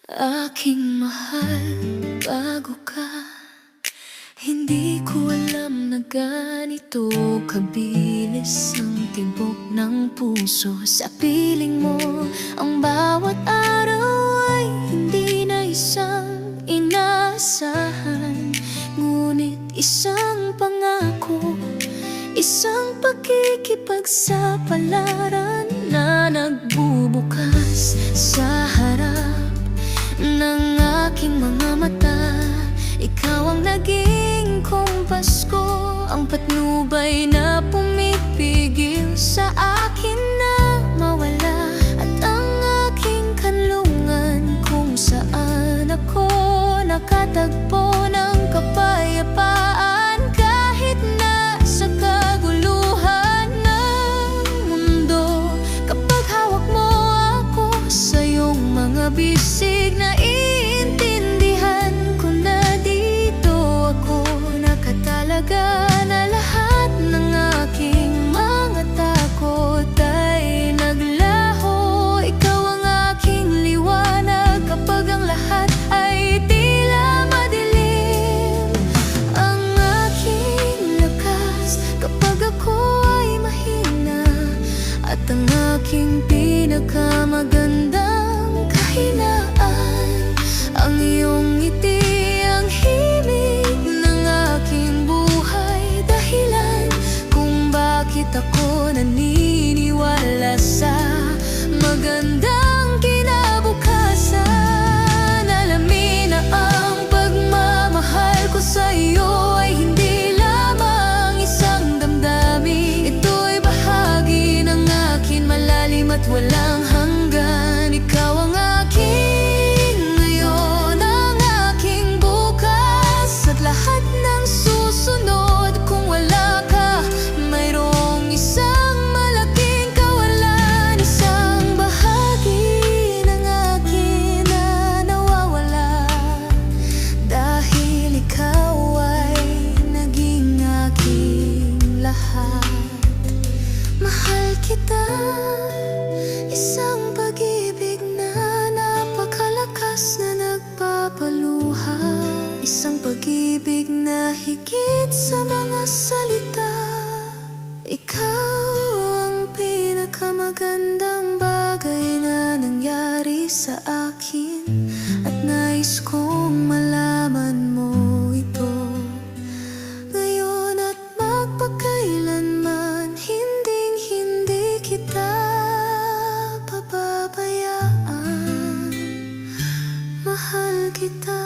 Aking mahal, bago ka, hindi ko alam na ganito kabilis ang tibok ng puso. Sa piling mo, ang bawat araw ay hindi na isang inaasahan, ngunit isang pangako, isang pakikipagsapalaran na nagbubukas sa harap ng aking mga mata. Ikaw ang naging kompas ko, ang patnubay na pumipigil sa akin na mawala, at ang aking kanlungan kung saan ako nakatagpo ng kapayapaan. Kahit na sa kaguluhan ng mundo, kapag hawak mo ako sa iyong mga bisig, naiintindihan ko na dito ako nakatalaga, na lahat ng aking mga takot ay naglaho. Ikaw ang aking liwanag kapag ang lahat ay tila madilim, ang aking lakas kapag ako ay mahina, at ang aking pinakamagandang kahinaan. Ang iyong ngiti, ang himig ng aking buhay, dahilan kung bakit ako naniniwala sa magandang kinabukasan. Alamin na ang pagmamahal ko sa iyo ay hindi lamang isang damdamin. Ito'y bahagi ng akin, malalim at walang hanggan. Ikaw ang aking ngayon, ang aking bukas, at lahat ng susunod. Kung wala ka, mayroong isang malaking kawalan, isang bahagi ng akin na nawawala, dahil ikaw ay naging aking lahat. Mahal kita, isang pag-ibig na napakalakas na nagpapaluha, isang pag-ibig na higit sa mga salita. Ikaw ang pinakamagandang bagay na nangyari sa akin, at nais kong malaman mo ito ngayon at magpakailanman. Hinding-hindi kita pababayaan. Mahal kita.